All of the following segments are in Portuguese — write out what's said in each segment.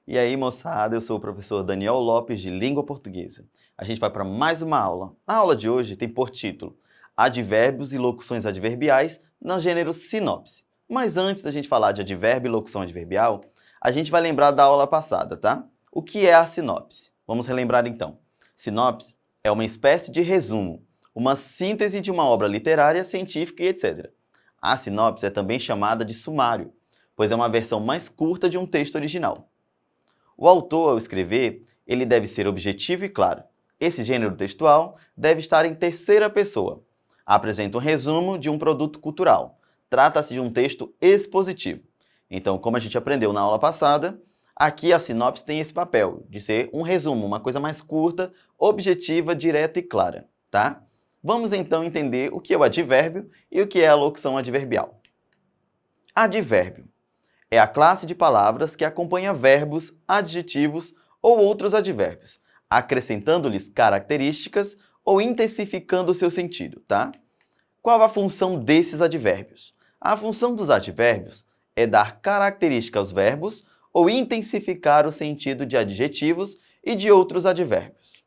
E aí, moçada, eu sou o professor Daniel Lopes, de Língua Portuguesa. A gente vai para mais uma aula. A aula de hoje tem por título Advérbios e locuções adverbiais no gênero sinopse. Mas antes da gente falar de advérbio e locução adverbial, a gente vai lembrar da aula passada, tá? O que é a sinopse? Vamos relembrar então. Sinopse é uma espécie de resumo, uma síntese de uma obra literária, científica e etc. A sinopse é também chamada de sumário, pois é uma versão mais curta de um texto original. O autor, ao escrever, ele deve ser objetivo e claro. Esse gênero textual deve estar em terceira pessoa. Apresenta um resumo de um produto cultural. Trata-se de um texto expositivo. Então, como a gente aprendeu na aula passada, aqui a sinopse tem esse papel de ser um resumo, uma coisa mais curta, objetiva, direta e clara, tá? Vamos então entender o que é o advérbio e o que é a locução adverbial. Advérbio é a classe de palavras que acompanha verbos, adjetivos ou outros advérbios, acrescentando-lhes características ou intensificando o seu sentido, tá? Qual a função desses advérbios? A função dos advérbios é dar característica aos verbos ou intensificar o sentido de adjetivos e de outros advérbios.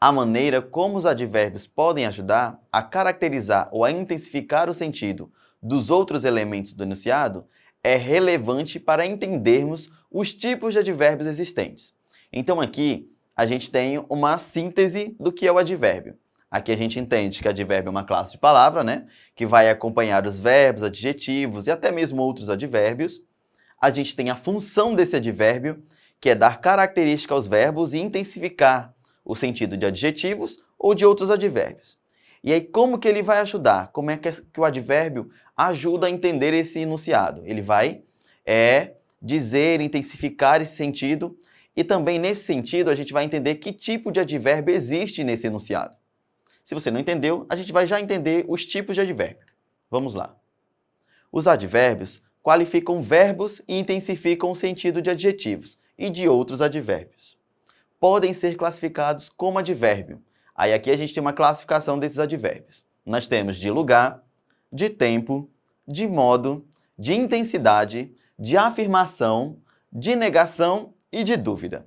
A maneira como os advérbios podem ajudar a caracterizar ou a intensificar o sentido dos outros elementos do enunciado é relevante para entendermos os tipos de advérbios existentes. Então aqui a gente tem uma síntese do que é o advérbio. Aqui a gente entende que advérbio é uma classe de palavra, né, que vai acompanhar os verbos, adjetivos e até mesmo outros advérbios. A gente tem a função desse advérbio, que é dar característica aos verbos e intensificar o sentido de adjetivos ou de outros advérbios. E aí, como que ele vai ajudar? Como é que o advérbio ajuda a entender esse enunciado? Ele vai dizer, intensificar esse sentido, e também nesse sentido a gente vai entender que tipo de advérbio existe nesse enunciado. Se você não entendeu, a gente vai já entender os tipos de advérbio. Vamos lá. Os advérbios qualificam verbos e intensificam o sentido de adjetivos e de outros advérbios. Podem ser classificados como advérbio. Aí aqui a gente tem uma classificação desses advérbios. Nós temos de lugar, de tempo, de modo, de intensidade, de afirmação, de negação e de dúvida.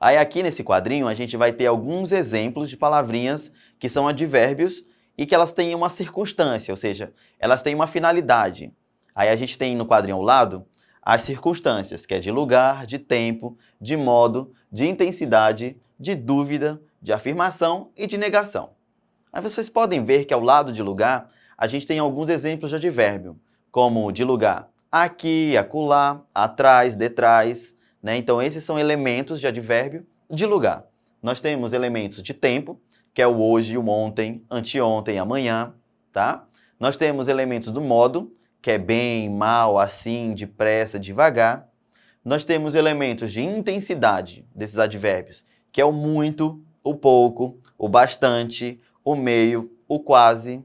Aí aqui nesse quadrinho a gente vai ter alguns exemplos de palavrinhas que são advérbios e que elas têm uma circunstância, ou seja, elas têm uma finalidade. Aí a gente tem no quadrinho ao lado as circunstâncias, que é de lugar, de tempo, de modo, de intensidade, de dúvida, de afirmação e de negação. Aí vocês podem ver que ao lado de lugar, a gente tem alguns exemplos de advérbio, como de lugar aqui, acolá, atrás, detrás, né? Então esses são elementos de advérbio de lugar. Nós temos elementos de tempo, que é o hoje, o ontem, anteontem, amanhã, tá? Nós temos elementos do modo, que é bem, mal, assim, depressa, devagar. Nós temos elementos de intensidade desses advérbios, que é o muito, o pouco, o bastante, o meio, o quase.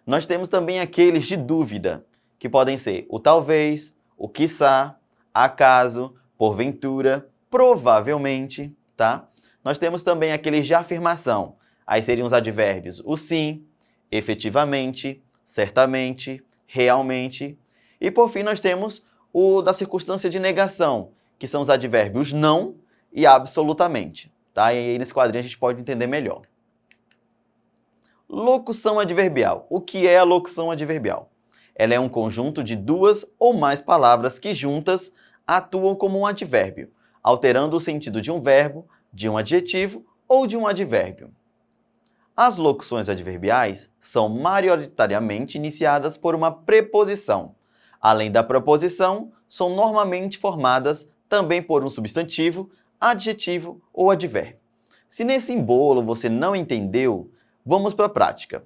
Nós temos também aqueles de dúvida, que podem ser o talvez, o quiçá, acaso, porventura, provavelmente, tá? Nós temos também aqueles de afirmação. Aí seriam os advérbios o sim, efetivamente, certamente, realmente. E por fim nós temos o da circunstância de negação, que são os advérbios não e absolutamente. Tá? E aí nesse quadrinho a gente pode entender melhor. Locução adverbial. O que é a locução adverbial? Ela é um conjunto de duas ou mais palavras que juntas atuam como um advérbio, alterando o sentido de um verbo, de um adjetivo ou de um advérbio. As locuções adverbiais são majoritariamente iniciadas por uma preposição. Além da preposição, são normalmente formadas também por um substantivo, adjetivo ou advérbio. Se nesse embolo você não entendeu, vamos para a prática.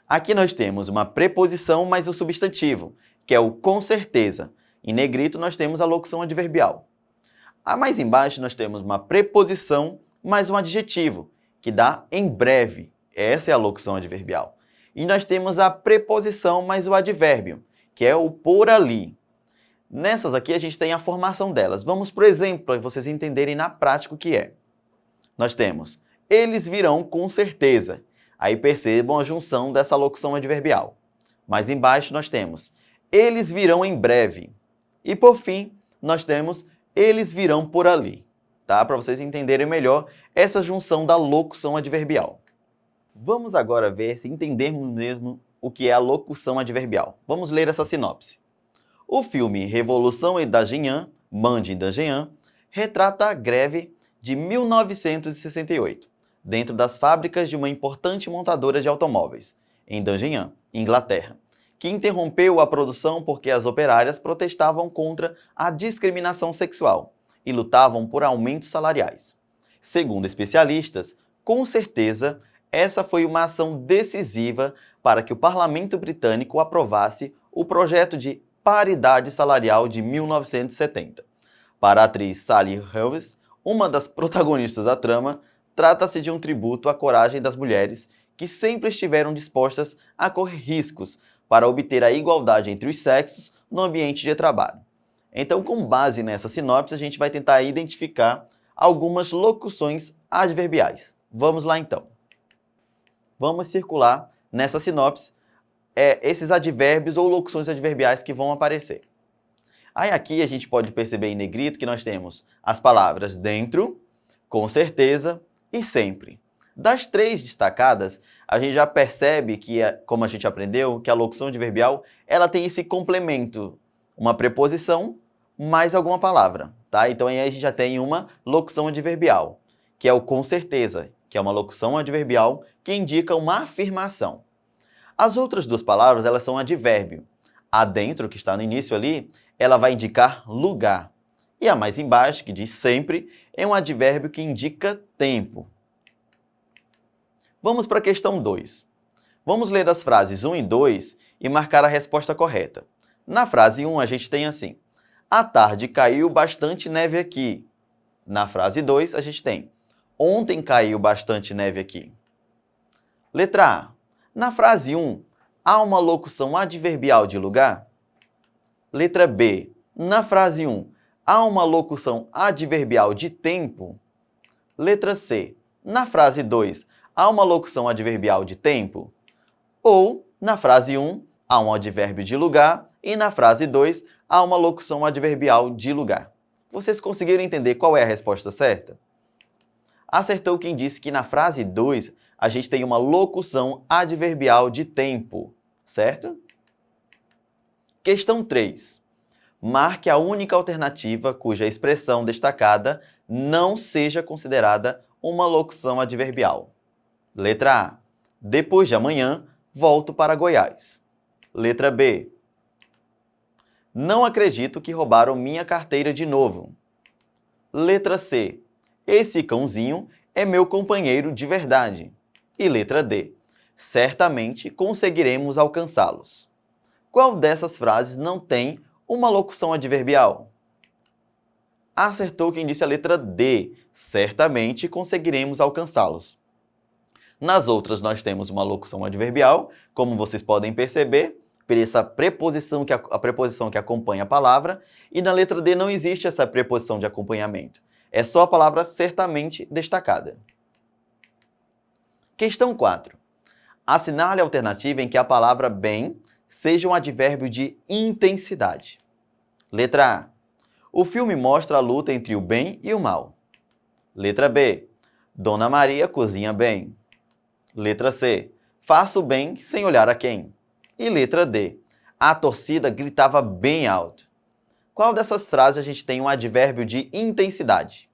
Aqui nós temos uma preposição mais o substantivo, que é o com certeza. Em negrito nós temos a locução adverbial. Mais embaixo nós temos uma preposição mais um adjetivo, que dá em breve. Essa é a locução adverbial. E nós temos a preposição mais o advérbio, que é o por ali. Nessas aqui a gente tem a formação delas. Vamos por exemplo, para vocês entenderem na prática o que é. Nós temos, eles virão com certeza. Aí percebam a junção dessa locução adverbial. Mais embaixo nós temos, eles virão em breve. E por fim, nós temos eles virão por ali, tá? Para vocês entenderem melhor essa junção da locução adverbial. Vamos agora ver se entendemos mesmo o que é a locução adverbial. Vamos ler essa sinopse. O filme Revolução da Jean, Mande da Jean, retrata a greve de 1968, dentro das fábricas de uma importante montadora de automóveis, em Dangenham, Inglaterra, que interrompeu a produção porque as operárias protestavam contra a discriminação sexual e lutavam por aumentos salariais. Segundo especialistas, com certeza, essa foi uma ação decisiva para que o parlamento britânico aprovasse o projeto de paridade salarial de 1970. Para a atriz Sally Hawes, uma das protagonistas da trama, trata-se de um tributo à coragem das mulheres que sempre estiveram dispostas a correr riscos para obter a igualdade entre os sexos no ambiente de trabalho. Então, com base nessa sinopse, a gente vai tentar identificar algumas locuções adverbiais. Vamos lá então. Vamos circular nessa sinopse esses advérbios ou locuções adverbiais que vão aparecer. Aí aqui a gente pode perceber em negrito que nós temos as palavras dentro, com certeza e sempre. Das três destacadas, a gente já percebe que, como a gente aprendeu, que a locução adverbial ela tem esse complemento, uma preposição mais alguma palavra, tá? Então aí a gente já tem uma locução adverbial, que é o com certeza, que é uma locução adverbial que indica uma afirmação. As outras duas palavras, elas são advérbio. A dentro, que está no início ali, ela vai indicar lugar. E a mais embaixo, que diz sempre, é um advérbio que indica tempo. Vamos para a questão 2. Vamos ler as frases 1 e 2 e marcar a resposta correta. Na frase 1, a gente tem assim: à tarde caiu bastante neve aqui. Na frase 2, a gente tem: ontem caiu bastante neve aqui. Letra A. Na frase 1, há uma locução adverbial de lugar? Letra B. Na frase 1, há uma locução adverbial de tempo? Letra C. Na frase 2, há uma locução adverbial de tempo? Ou, na frase 1, há um advérbio de lugar e na frase 2, há uma locução adverbial de lugar. Vocês conseguiram entender qual é a resposta certa? Acertou quem disse que na frase 2, a gente tem uma locução adverbial de tempo, certo? Questão 3. Marque a única alternativa cuja expressão destacada não seja considerada uma locução adverbial. Letra A. Depois de amanhã, volto para Goiás. Letra B. Não acredito que roubaram minha carteira de novo. Letra C. Esse cãozinho é meu companheiro de verdade. E letra D. Certamente conseguiremos alcançá-los. Qual dessas frases não tem uma locução adverbial? Acertou quem disse a letra D. Certamente conseguiremos alcançá-los. Nas outras nós temos uma locução adverbial, como vocês podem perceber, por essa preposição a preposição que acompanha a palavra, e na letra D não existe essa preposição de acompanhamento. É só a palavra certamente destacada. Questão 4. Assinale a alternativa em que a palavra bem seja um advérbio de intensidade. Letra A. O filme mostra a luta entre o bem e o mal. Letra B. Dona Maria cozinha bem. Letra C. Faço bem sem olhar a quem. E letra D. A torcida gritava bem alto. Qual dessas frases a gente tem um advérbio de intensidade?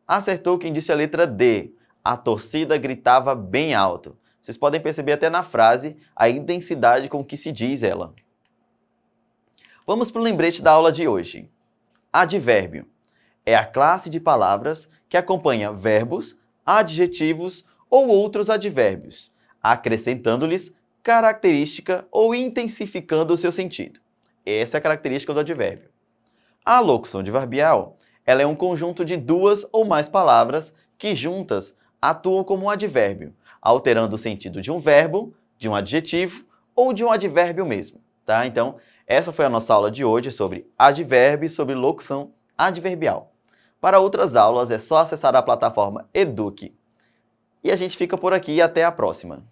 Acertou quem disse a letra D. A torcida gritava bem alto. Vocês podem perceber até na frase a intensidade com que se diz ela. Vamos para o lembrete da aula de hoje. Advérbio é a classe de palavras que acompanha verbos, adjetivos ou outros advérbios, acrescentando-lhes característica ou intensificando o seu sentido. Essa é a característica do advérbio. A locução adverbial ela é um conjunto de duas ou mais palavras que juntas atuam como um advérbio, alterando o sentido de um verbo, de um adjetivo ou de um advérbio mesmo. Tá? Então, essa foi a nossa aula de hoje sobre advérbio e sobre locução adverbial. Para outras aulas é só acessar a plataforma Eduque. E a gente fica por aqui e até a próxima.